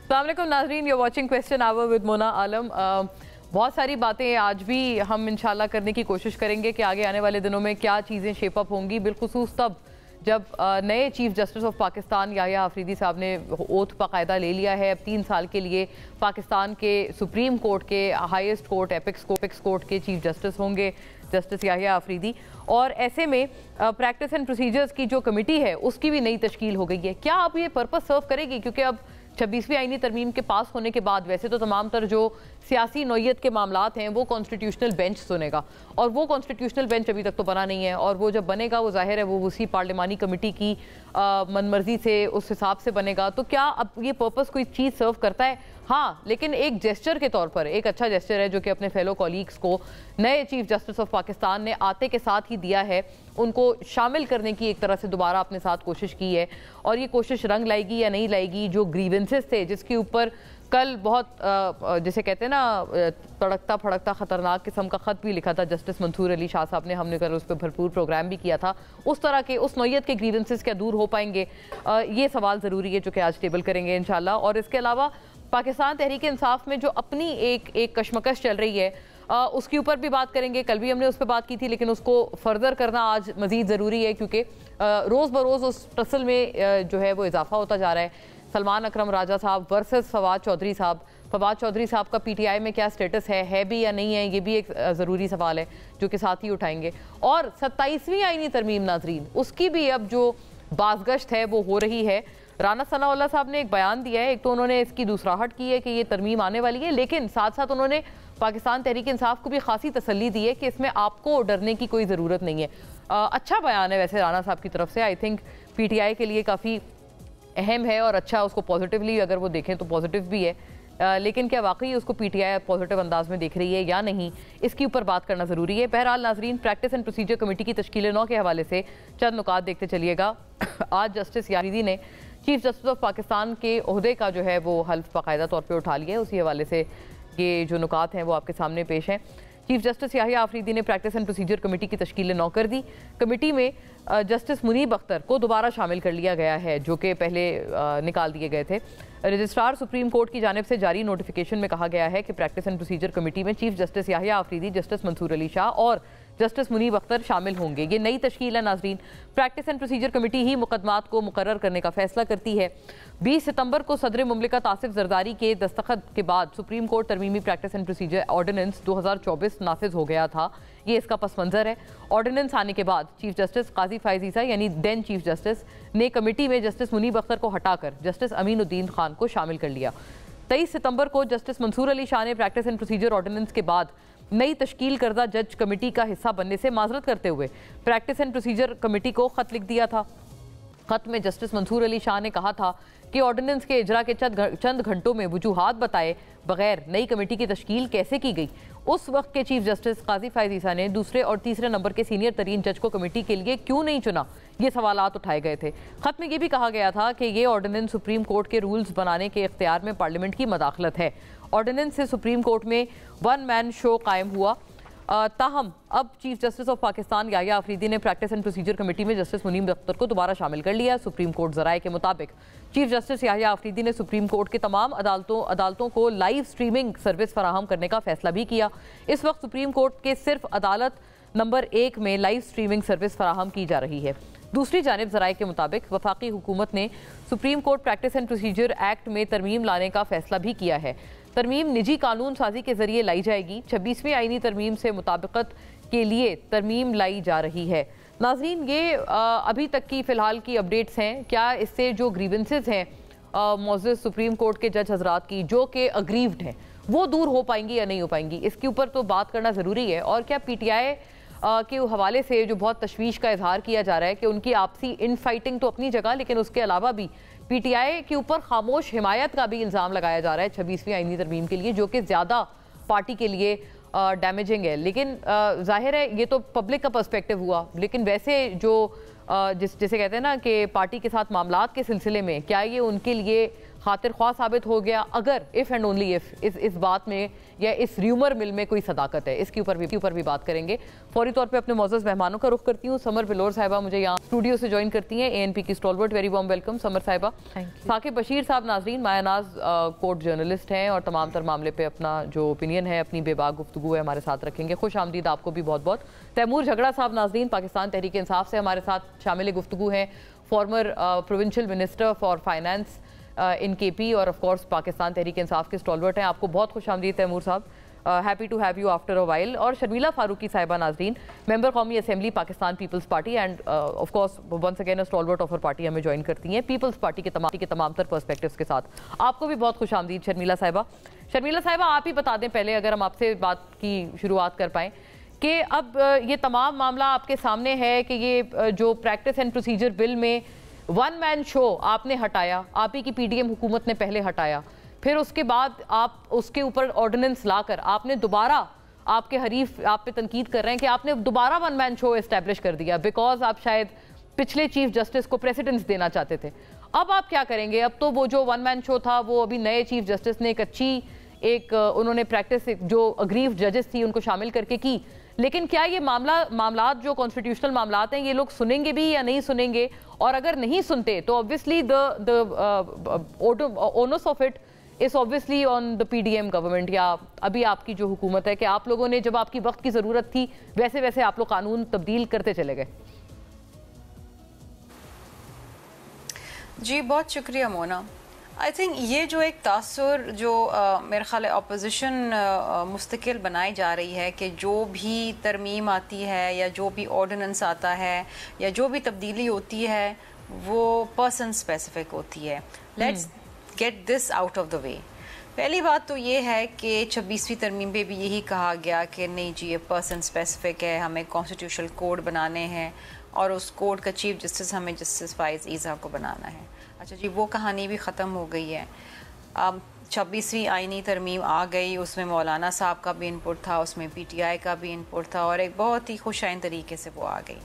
अस्सलाम वालेकुम नाज़रीन, you're watching Question Hour with Mona आलम। बहुत सारी बातें आज भी हम इंशाल्लाह करने की कोशिश करेंगे कि आगे आने वाले दिनों में क्या चीज़ें शेप अप होंगी, बिलखुसूस तब जब नए chief justice of Pakistan Yahya Afridi साहब ने ओथ बाकायदा ले लिया है। अब 3 साल के लिए पाकिस्तान के सुप्रीम कोर्ट के हाईएस्ट कोर्ट एपेक्स कोर्ट के चीफ जस्टिस होंगे जस्टिस याह्या आफरीदी। और ऐसे में प्रैक्टिस एंड प्रोसीजर्स की जो कमेटी है उसकी भी नई तश्कील हो गई है। क्या अब ये पर्पस सर्व करेगी? क्योंकि अब 26वीं आईनी तरमीम के पास होने के बाद वैसे तो तमाम तर जो सियासी नौयत के मामलात हैं वो कॉन्स्टिट्यूशनल बेंच सुनेगा, और वो कॉन्स्टिट्यूशनल बेंच अभी तक तो बना नहीं है, और वो जब बनेगा वो जाहिर है वो उसी पार्लिमानी कमेटी की मनमर्जी से उस हिसाब से बनेगा। तो क्या अब ये पर्पस कोई चीज़ सर्व करता है? हाँ, लेकिन एक जेस्चर के तौर पर एक अच्छा जेस्चर है जो कि अपने फेलो कॉलीग्स को नए चीफ जस्टिस ऑफ पाकिस्तान ने आते के साथ ही दिया है, उनको शामिल करने की एक तरह से दोबारा अपने साथ कोशिश की है। और ये कोशिश रंग लाएगी या नहीं लाएगी, जो ग्रीवेंसेस थे जिसके ऊपर कल बहुत जिसे कहते हैं ना तड़कता फड़कता ख़तरनाक किस्म का ख़त भी लिखा था जस्टिस मंसूर अली शाह साहब ने, हमने कल उस पर भरपूर प्रोग्राम भी किया था, उस तरह के उस नौयत के ग्रीवेंसेस क्या दूर हो पाएंगे? ये सवाल ज़रूरी है जो कि आज टेबल करेंगे इंशाल्लाह। और इसके अलावा पाकिस्तान तहरीक इंसाफ में जो अपनी एक कशमकश चल रही है उसके ऊपर भी बात करेंगे। कल भी हमने उस पर बात की थी, लेकिन उसको फर्दर करना आज मज़ीद ज़रूरी है क्योंकि रोज़ बरोज़ उस टसल में जो है वो इजाफा होता जा रहा है। सलमान अकरम राजा साहब वर्सेस फवाद चौधरी साहब। फवाद चौधरी साहब का पीटीआई में क्या स्टेटस है भी या नहीं है, ये भी एक ज़रूरी सवाल है जो कि साथ ही उठाएंगे। और 27वीं आईनी तरमीम नाजरीन, उसकी भी अब जो बाज़गश्त है वो हो रही है। राना सनाउल्लाह साहब ने एक बयान दिया है, एक तो उन्होंने इसकी दूसराहट की है कि ये तरमीम आने वाली है, लेकिन साथ साथ उन्होंने पाकिस्तान तहरीक इंसाफ को भी खासी तसल्ली दी है कि इसमें आपको डरने की कोई ज़रूरत नहीं है। अच्छा बयान है वैसे राना साहब की तरफ से, आई थिंक पीटीआई के लिए काफ़ी अहम है और अच्छा, उसको पॉजिटिवली अगर वो देखें तो पॉजिटिव भी है। लेकिन क्या वाकई उसको पीटीआई पॉजिटिव अंदाज में देख रही है या नहीं, इसके ऊपर बात करना ज़रूरी है। बहरहाल नाजरीन, प्रैक्टिस एंड प्रोसीजर कमेटी की तश्कील 9 के हवाले से चंद नुकात देखते चलिएगा। आज जस्टिस यारीदी ने चीफ जस्टिस ऑफ पाकिस्तान के ओहदे का जो है वो हल्फ बाकायदा तौर पर उठा लिया है, उसी हवाले से ये जो नुकात हैं वो आपके सामने पेश हैं। चीफ जस्टिस याह्या आफरीदी ने प्रैक्टिस एंड प्रोसीजर कमेटी की तश्कील 9 कर दी। कमेटी में जस्टिस मुनीब अख्तर को दोबारा शामिल कर लिया गया है जो कि पहले निकाल दिए गए थे। रजिस्ट्रार सुप्रीम कोर्ट की जानिब से जारी नोटिफिकेशन में कहा गया है कि प्रैक्टिस एंड प्रोसीजर कमेटी में chief justice Yahya Afridi, justice Mansoor Ali Shah और जस्टिस मुनीब अख्तर शामिल होंगे। ये नई तश्कील है नाजरीन। प्रैक्टिस एंड प्रोसीजर कमेटी ही मुकदमात को मुकर्रर करने का फैसला करती है। 20 सितंबर को सदर मुमलिकत आसिफ जरदारी के दस्तखत के बाद सुप्रीम कोर्ट तरमीमी प्रैक्टिस एंड प्रोसीजर ऑर्डिनेंस 2024 नाफिज हो गया था। ये इसका पस मंजर है। ऑर्डिनेंस आने के बाद चीफ जस्टिस काजी फायज ईसा यानी देन चीफ जस्टिस ने कमेटी में जस्टिस मुनीब अख्तर को हटाकर जस्टिस अमीनुद्दीन खान को शामिल कर लिया। 23 सितंबर को जस्टिस मंसूर अली शाह ने प्रैक्टिस एंड प्रोसीजर ऑर्डिनेंस के बाद नई तश्कील करदा जज कमेटी का हिस्सा बनने से माजरत करते हुए प्रैक्टिस एंड प्रोसीजर कमेटी को खत लिख दिया था। खत में जस्टिस मंसूर अली शाह ने कहा था कि ऑर्डिनेंस के इजरा के चंद घंटों में वजूहात बताए बगैर नई कमेटी की तश्कील कैसे की गई। उस वक्त के चीफ जस्टिस काजी फायज ईसा ने दूसरे और तीसरे नंबर के सीनियर तरीन जज को कमेटी के लिए क्यों नहीं चुना, ये सवालात उठाए गए थे। खत में ये भी कहा गया था कि ये ऑर्डिनेंस सुप्रीम कोर्ट के रूल्स बनाने के इख्तियार में पार्लियामेंट की मदाखलत है। ऑर्डिनेंस से सुप्रीम कोर्ट में वन मैन शो कायम हुआ। ताहम अब chief justice of Pakistan Yahya Afridi ने प्रैक्टिस एंड प्रोसीजर कमेटी में जस्टिस मुनीब अख्तर को दोबारा शामिल कर लिया। सुप्रीम कोर्ट ज़राए के मुताबिक चीफ जस्टिस याह्या आफरीदी ने सुप्रीम कोर्ट के तमाम अदालतों को लाइव स्ट्रीमिंग सर्विस फराहम करने का फैसला भी किया। इस वक्त सुप्रीम कोर्ट के सिर्फ अदालत नंबर 1 में लाइव स्ट्रीमिंग सर्विस फराहम की जा रही है। दूसरी जानिब ज़राए के मुताबिक वफाकी हुकूमत ने supreme court practice and procedure act में तरमीम लाने का फैसला भी किया है। तरमीम निजी कानून साजी के जरिए लाई जाएगी। 26वीं आईनी तरमीम से मुताबिकत के लिए तरमीम लाई जा रही है। नाजरीन, ये अभी तक की फ़िलहाल की अपडेट्स हैं। क्या इससे जो ग्रीवेंसेस हैं मौजूद सुप्रीम कोर्ट के जज हजरात की जो कि अग्रीव्ड हैं वो दूर हो पाएंगी या नहीं हो पाएंगी, इसके ऊपर तो बात करना ज़रूरी है। और क्या पीटीआई के हवाले से जो बहुत तशवीश का इजहार किया जा रहा है कि उनकी आपसी इन फाइटिंग तो अपनी जगह, लेकिन उसके अलावा भी पीटीआई के ऊपर खामोश हिमायत का भी इल्ज़ाम लगाया जा रहा है 26वीं आईनी तरमीम के लिए, जो कि ज़्यादा पार्टी के लिए डैमेजिंग है। लेकिन जाहिर है ये तो पब्लिक का पर्सपेक्टिव हुआ, लेकिन वैसे जो जैसे कहते हैं ना कि पार्टी के साथ मामलात के सिलसिले में क्या ये उनके लिए खातिर ख्वाह साबित हो गया, अगर इफ़ एंड ओनली इफ इस बात में या इस र्यूमर मिल में कोई सदाकत है, इसके ऊपर भी बात करेंगे। फौरी तौर पे अपने मौजूद मेहमानों का रुख करती हूँ। समर बिलोर साहिबा मुझे यहाँ स्टूडियो से ज्वाइन करती हैं, ANP की stalwart. Very warm welcome summer साहिबा। साकिब बशीर साहब नाजरीन मायानाज कोर्ट जर्नलिस्ट हैं और तमाम तर मामले पे अपना जो ओपिनियन है, अपनी बेबाक गुफ्तगू है, हमारे साथ रखेंगे। खुश आमदीद आपको भी बहुत बहुत। तैमूर झगड़ा साहब नाजरीन पाकिस्तान तहरीक इंसाफ से हमारे साथ शामिल गुफ्तगू हैं, former provincial minister for finance in KP और ऑफ कोर्स पाकिस्तान तहरीक इंसाफ के स्टॉलवर्ट हैं। आपको बहुत खुश आमदीद तैमूर साहब, happy to have you after a while. और शर्मिला फारूकी साहिबा नाजरीन मेंबर कौमी assembly Pakistan Peoples Party and of course once again stalwart of party हमें ज्वाइन करती हैं पीपल्स पार्टी के तमाम तर पर्सपेक्टिव्स के साथ। आपको भी बहुत खुश आमदीद शर्मिला साहिबा। शर्मिला साहिबा आप ही बता दें पहले, अगर हम आपसे बात की शुरुआत कर पाएँ कि अब ये तमाम मामला आपके सामने है कि ये जो प्रैक्टिस एंड प्रोसीजर बिल में वन मैन शो आपने हटाया, आप ही की PDM हुकूमत ने पहले हटाया, फिर उसके बाद आप उसके ऊपर ऑर्डिनेंस लाकर आपने दोबारा, आपके हरीफ आप पे तनकीद कर रहे हैं कि आपने दोबारा वन मैन शो इस्टेब्लिश कर दिया बिकॉज आप शायद पिछले चीफ जस्टिस को प्रेसिडेंस देना चाहते थे। अब आप क्या करेंगे? अब तो वो जो वन मैन शो था वो अभी नए चीफ जस्टिस ने एक उन्होंने प्रैक्टिस जो अग्रीव जजेस थी उनको शामिल करके की, लेकिन क्या ये मामलात जो कॉन्स्टिट्यूशनल मामलात हैं ये लोग सुनेंगे भी या नहीं सुनेंगे? और अगर नहीं सुनते तो obviously the onus of it is obviously on the PDM government या अभी आपकी जो हुकूमत है कि आप लोगों ने जब आपकी वक्त की ज़रूरत थी वैसे वैसे आप लोग कानून तब्दील करते चले गए। जी बहुत शुक्रिया मोना। आई थिंक ये जो एक तासुर जो मेरे ख्याल है अपोजिशन मुस्तकिल बनाई जा रही है कि जो भी तरमीम आती है या जो भी ऑर्डिनेंस आता है या जो भी तब्दीली होती है वो पर्सन स्पेसिफिक होती है। Let's get this out of the way. पहली बात तो ये है कि 26वीं तरमीम पे भी यही कहा गया कि नहीं जी ये पर्सन स्पेसिफिक है, हमें कॉन्स्टिट्यूशनल कोड बनाने हैं और उस कोड का चीफ जस्टिस हमें जस्टिस फाइज ईज़ा को बनाना है। अच्छा जी वो कहानी भी ख़त्म हो गई है। अब 26वीं आइनी तरमीम आ गई, उसमें मौलाना साहब का भी इनपुट था, उसमें PTI का भी इनपुट था और एक बहुत ही खुशाइन तरीके से वो आ गई।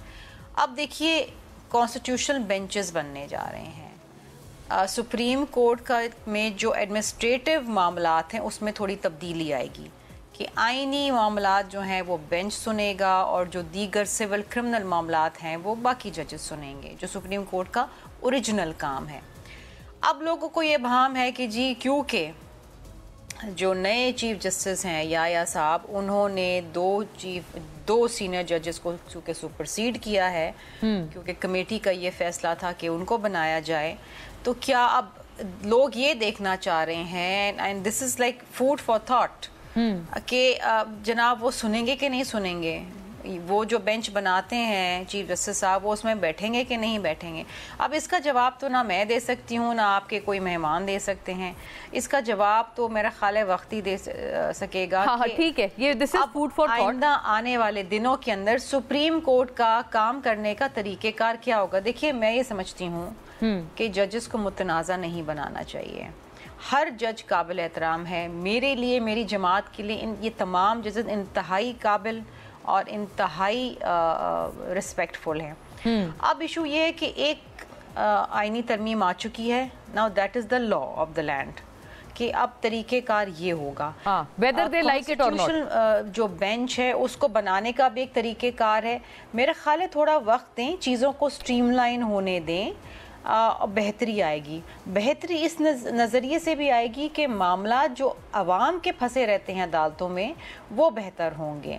अब देखिए कॉन्स्टिट्यूशनल बेंचेस बनने जा रहे हैं। सुप्रीम कोर्ट का में जो एडमिनिस्ट्रेटिव मामलात हैं उसमें थोड़ी तब्दीली आएगी कि आइनी मामलात जो हैं वो बेंच सुनेगा और जो दीगर सिविल क्रिमिनल मामलात हैं वो बाकी जजेस सुनेंगे, जो सुप्रीम कोर्ट का ओरिजिनल काम है। अब लोगों को ये भाम है कि जी क्योंकि जो नए चीफ जस्टिस हैं याया साहब उन्होंने दो सीनियर जजेस को चूँकि सुपरसीड किया है क्योंकि कमेटी का ये फैसला था कि उनको बनाया जाए, तो क्या अब लोग ये देखना चाह रहे हैं and this is like food for thought कि जनाब वो सुनेंगे कि नहीं सुनेंगे, वो जो बेंच बनाते हैं चीफ जस्टिस साहब वो उसमें बैठेंगे कि नहीं बैठेंगे। अब इसका जवाब तो ना मैं दे सकती हूँ ना आपके कोई मेहमान दे सकते हैं, इसका जवाब तो मेरा ख्याल है वक्त ही दे सकेगा। हाँ, ठीक है, ये this is food for thought. आइंदा आने वाले दिनों के अंदर सुप्रीम कोर्ट का काम करने का तरीक़ेकार क्या होगा। देखिए मैं ये समझती हूँ कि जजेस को मुतनाज़ा नहीं बनाना चाहिए, हर जज काबिल एहतराम है। मेरे लिए, मेरी जमात के लिए ये तमाम जजेस इंतहाई काबिल और इंतहाई रिस्पेक्टफुल हैं। अब इशू ये है कि एक आइनी तरमीम आ चुकी है, now that is the law of the land कि अब तरीक़ेकार ये होगा वेदर दे लाइक इट और नॉट। जो बेंच है उसको बनाने का भी एक तरीक़ेकार है। मेरे ख्याल है थोड़ा वक्त दें, चीज़ों को स्ट्रीमलाइन होने दें, बेहतरी आएगी। बेहतरी इस नज़रिए से भी आएगी कि मामला जो अवाम के फंसे रहते हैं अदालतों में वो बेहतर होंगे।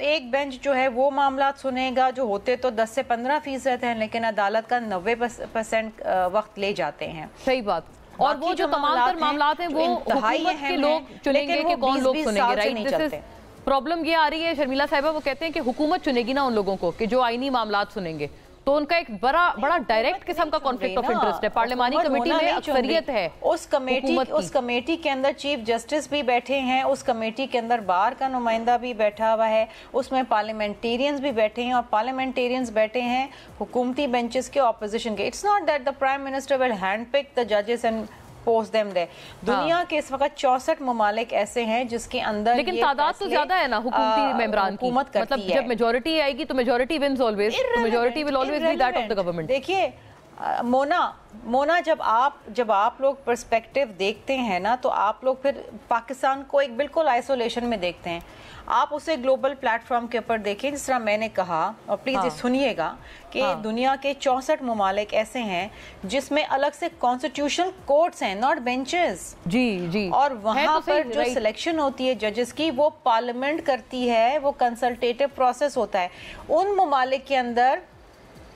एक बेंच जो है वो मामला सुनेगा जो होते तो 10 से 15% हैं लेकिन अदालत का 90% वक्त ले जाते हैं। सही बात। और वो जो तमाम मामलात हैं वो हुकूमत के लोग चुनेंगे कि कौन लोग सुनेंगे, राइट? दिस इज प्रॉब्लम ये आ रही है शर्मिला साहिबा, वो कहते हैं कि हुकूमत चुनेगी ना उन लोगों को कि जो आईनी मामलात सुनेंगे, तो उनका एक बड़ा डायरेक्ट किस्म का कॉन्फ्लिक्ट ऑफ इंटरेस्ट है। पार्लिमानी कमेटी में अक्सरियत है, उस कमेटी के अंदर चीफ जस्टिस भी बैठे हैं, उस कमेटी के अंदर बार का नुमाइंदा भी बैठा हुआ है, उसमें पार्लियामेंटेरियंस भी बैठे हैं और पार्लियामेंटेरियंस बैठे हैं हुकूमती बेंचेस के ऑपोजिशन के। It's not that the prime minister will hand pick the जजेस एंड पोस्ट देम देयर। दुनिया के इस वक्त 64 ममालिक ऐसे हैं जिसके अंदर, लेकिन तादाद तो ज्यादा है ना हुकूमती मेंबरान की, मतलब जब मेजॉरिटी आएगी तो मेजॉरिटी विंस ऑलवेज, तो majority will always be that of the government. देखिए मोना जब आप लोग पर्सपेक्टिव देखते हैं ना, तो आप लोग फिर पाकिस्तान को एक बिल्कुल आइसोलेशन में देखते हैं। आप उसे ग्लोबल प्लेटफॉर्म के ऊपर देखें, जिस तरह मैंने कहा, और प्लीज़ ये सुनिएगा कि दुनिया के 64 ममालिक ऐसे हैं जिसमें अलग से कॉन्स्टिट्यूशनल कोर्ट्स हैं, नॉट बेंचेस। जी और वहाँ पर जो सिलेक्शन होती है जजेस की, वो पार्लियामेंट करती है, वो कंसल्टेटिव प्रोसेस होता है। उन ममालिक के अंदर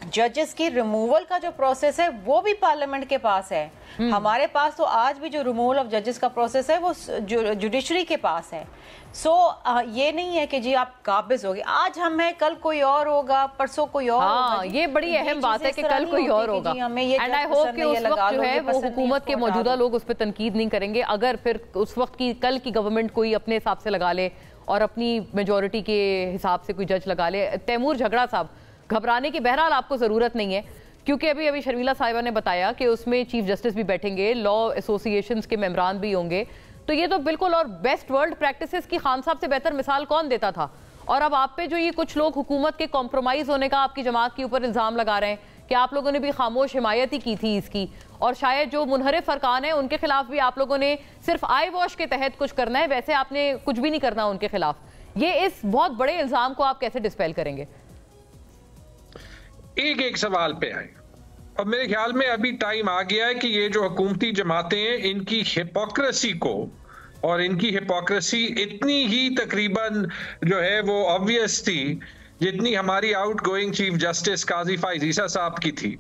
जजेस की रिमूवल का जो प्रोसेस है वो भी पार्लियामेंट के पास है। हमारे पास तो आज भी जो रिमूवल ऑफ जजेस का प्रोसेस है वो जुडिशरी के पास है। ये नहीं है कि जी आप काबिज हो गए, आज हम हैं, कल कोई और होगा, परसों कोई और होगा। ये बड़ी अहम बात है कि कल कोई और होगा। एंड आई होप कि उस वक्त जो है वो हुकूमत के मौजूदा लोग उस पर तनकीद नहीं करेंगे। अगर फिर उस वक्त की कल की गवर्नमेंट कोई अपने हिसाब से लगा ले और अपनी मेजोरिटी के हिसाब से कोई जज लगा ले। तैमूर झगड़ा साहब, घबराने की बहरहाल आपको ज़रूरत नहीं है, क्योंकि अभी शर्मिला साहिबा ने बताया कि उसमें चीफ जस्टिस भी बैठेंगे, लॉ एसोसिएशंस के मेंबरान भी होंगे, तो ये तो बिल्कुल, और बेस्ट वर्ल्ड प्रैक्टिसेस की खान साहब से बेहतर मिसाल कौन देता था। और अब आप पे जो ये कुछ लोग हुकूमत के कॉम्प्रोमाइज़ होने का आपकी जमात के ऊपर इल्ज़ाम लगा रहे हैं कि आप लोगों ने भी खामोश हिमायत ही की थी इसकी, और शायद जो मुनहरिफ फरकान है उनके खिलाफ भी आप लोगों ने सिर्फ आई वॉश के तहत कुछ करना है, वैसे आपने कुछ भी नहीं करना उनके खिलाफ। ये इस बहुत बड़े इल्ज़ाम को आप कैसे डिस्पेल करेंगे? एक सवाल पे आए, और मेरे ख्याल में अभी टाइम आ गया है कि ये जो हुकूमती जमातें हैं, इनकी हिपोक्रेसी को, और इनकी हिपोक्रेसी इतनी ही तकरीबन जो है वो ऑब्वियस थी जितनी हमारी आउट गोइंग चीफ जस्टिस काजी फाइज ईसा साहब की थी,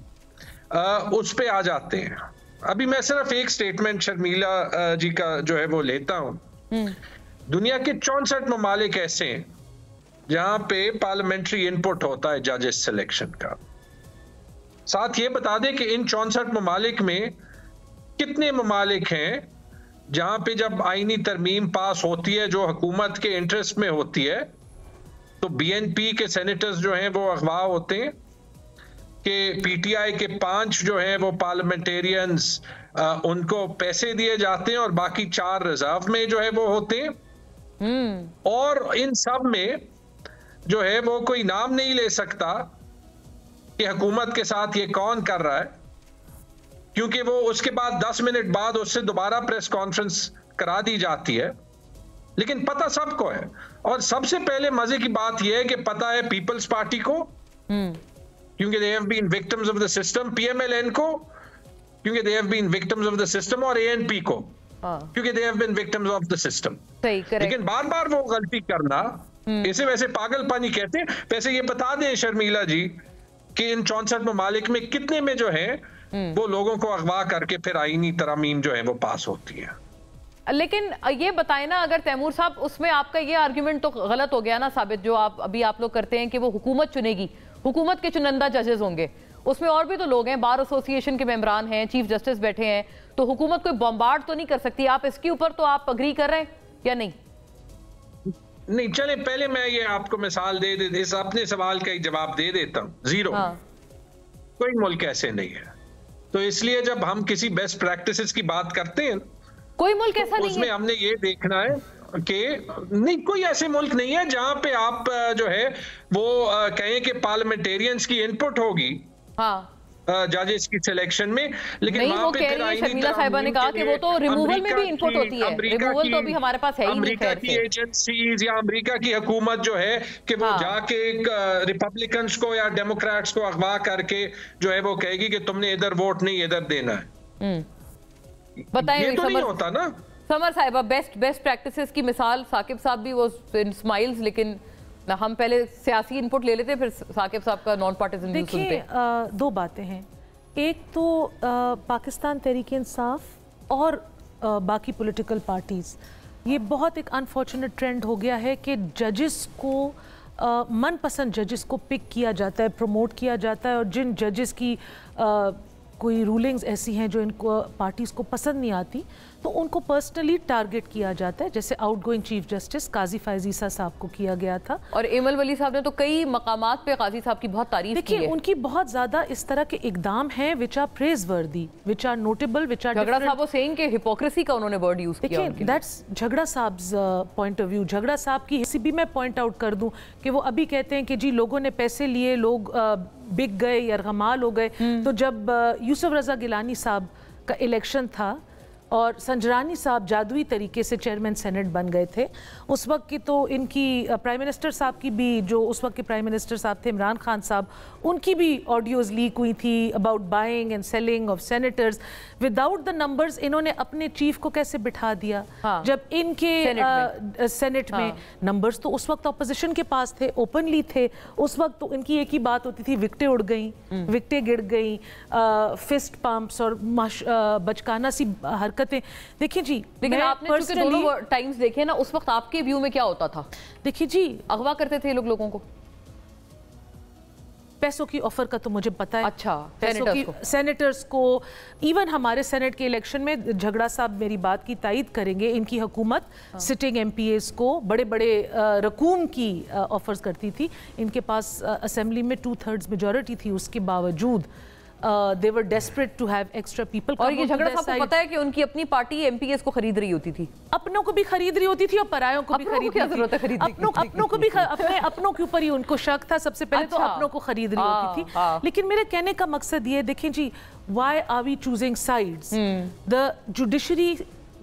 उस पे आ जाते हैं। अभी मैं सिर्फ एक स्टेटमेंट शर्मिला जी का जो है वो लेता हूं। दुनिया के 64 ममालिक ऐसे हैं जहां पे पार्लियामेंट्री इनपुट होता है जजेस सिलेक्शन का। साथ ये बता दें कि इन 64 ममालिक में कितने ममालिक हैं जहां पे जब आईनी तरमीम पास होती है जो हुकूमत के इंटरेस्ट में होती है, तो बीएनपी के सेनेटर्स जो हैं वो अगवा होते हैं, कि पीटीआई के 5 जो हैं वो पार्लियामेंटेरियंस उनको पैसे दिए जाते हैं और बाकी 4 रिजर्व में जो है वो होते हैं। और इन सब में जो है वो कोई नाम नहीं ले सकता कि हुकूमत के साथ ये कौन कर रहा है, क्योंकि वो उसके बाद 10 मिनट बाद उससे दोबारा प्रेस कॉन्फ्रेंस करा दी जाती है, लेकिन पता सबको है। और सबसे पहले मजे की बात यह है कि पता है पीपल्स पार्टी को, क्योंकि they have been victims of the system, PMLN को क्योंकि they have been victims of the system, और एएनपी को क्योंकि they have been victims of the system. लेकिन बार बार वो गलती करना, इसे वैसे पागलपनी कहते हैं। वैसे ये बता दें शर्मिला जी कि इन 64 ममालिक में कितने में जो है वो लोगों को अगवा करके फिर आईनी तरमीम जो है वो पास होती है। लेकिन ये बताएं ना, अगर तैमूर साहब, उसमें आपका ये आर्ग्यूमेंट तो गलत हो गया ना साबित, जो आप लोग करते हैं कि वो हुकूमत चुनेगी, हुकूमत के चुनिंदा जजेस होंगे, उसमें और भी तो लोग हैं, बार एसोसिएशन के मेंबरान हैं, चीफ जस्टिस बैठे हैं, तो हुकूमत कोई बॉम्बार्ड तो नहीं कर सकती। आप इसके ऊपर तो आप अग्री कर रहे हैं या नहीं? नहीं, चले पहले मैं ये आपको मिसाल दे दे इस अपने सवाल का एक जवाब दे देता हूं। 0 कोई मुल्क ऐसे नहीं है। तो इसलिए जब हम किसी बेस्ट प्रैक्टिसेस की बात करते हैं, कोई मुल्क ऐसा नहीं है, उसमें हमने ये देखना है कि नहीं, कोई ऐसे मुल्क नहीं है जहां पे आप जो है वो कहें कि पार्लियामेंटेरियंस की इनपुट होगी जजेस की सिलेक्शन में, लेकिन नहीं, वो कह रही है शर्मिला साहिबा ने कहा कि वो तो रिमूवल में भी इनपुट होती है। रिमूवल तो अभी हमारे पास है ही नहीं। अमेरिका की एजेंसीज या अमेरिका की हुकूमत जो है कि वो जाके रिपब्लिकन्स को या डेमोक्रेट्स को अगवा करके जो है वो कहेगी कि तुमने इधर वोट नहीं इधर देना है। बताएं, ये तो नहीं होता ना। समर साहिबा, बेस्ट प्रैक्टिसेस की मिसाल, साकिब साहब भी वो स्माइल्स, लेकिन हम पहले सियासी इनपुट ले लेते फिर साकिब साहब का नॉन पार्टिजन व्यू सुनते हैं। 2 बातें हैं। एक तो पाकिस्तान तहरीक इंसाफ और बाकी पॉलिटिकल पार्टीज़, ये बहुत एक अनफॉर्चुनेट ट्रेंड हो गया है कि जजेस को मनपसंद जजेस को पिक किया जाता है, प्रमोट किया जाता है, और जिन जजेस की कोई रूलिंग्स ऐसी हैं जो इनको पार्टीज़ को पसंद नहीं आती तो उनको पर्सनली टारगेट किया जाता है, जैसे आउटगोइंग चीफ जस्टिस काजी फाइज ईसा साहब को किया गया था। और एमल वली साहब ने तो कई मकामात पे काजी साहब की बहुत तारीफ की है। देखिए, उनकी बहुत ज़्यादा इस तरह के इकदाम हैं विच are praiseworthy, which are notable, which are Jhagra साहब वो सेइंग के हिपोक्रेसी का उन्होंने वर्ड यूज किया। देखिए, दैट्स झगड़ा साहब पॉइंट ऑफ व्यू। झगड़ा साहब की हिस्सी भी मैं पॉइंट आउट कर दूं कि वो अभी कहते हैं कि जी लोगों ने पैसे लिए, लोग बिक गए, यरगमाल हो गए। तो जब यूसुफ रज़ा गिलानी साहब का इलेक्शन था और संजरानी साहब जादुई तरीके से चेयरमैन सेनेट बन गए थे, उस वक्त की तो इनकी प्राइम मिनिस्टर साहब की भी, जो उस वक्त के प्राइम मिनिस्टर साहब थे इमरान खान साहब, उनकी भी ऑडियोज़ लीक हुई थी about buying and selling of senators without the numbers. इन्होंने अपने चीफ को कैसे बिठा दिया? हाँ। जब इनके सेनेट में नंबर्स तो उस वक्त अपोजिशन के पास थे, ओपनली थे। उस वक्त तो इनकी एक ही बात होती थी, विकटें उड़ गई, विकटें गिर गई, फिस्ट पंप्स और बचकाना सी हरकतें। देखिए जी, लेकिन आपने चूंकि दोनों टाइम्स देखे ना, उस वक्त आपके व्यू में क्या होता था? देखिए जी, अगवा करते थे लोगों को, पैसों की ऑफर का तो मुझे पता है। अच्छा, सेनेटर्स को इवन हमारे सेनेट के इलेक्शन में झगड़ा साहब मेरी बात की तायद करेंगे, इनकी हुकूमत सिटिंग एमपीएस को बड़े बड़े रकूम की ऑफर्स करती थी। इनके पास असेंबली में 2/3 मेजॉरिटी थी, उसके बावजूद they were desperate to have extra people। और ये झगड़ा आपको पता है कि उनकी अपनी पार्टी एमपीएस को खरीद रही होती थी, अपनों को भी खरीद रही होती थी और परायों को भी खरीद रही थी। अपनों को भी, अपने अपनों के ऊपर ही उनको शक था सबसे पहले। तो अपनों को खरीद रही होती थी। लेकिन मेरे कहने का मकसद ये, देखें जी, why are we choosing sides? The judiciary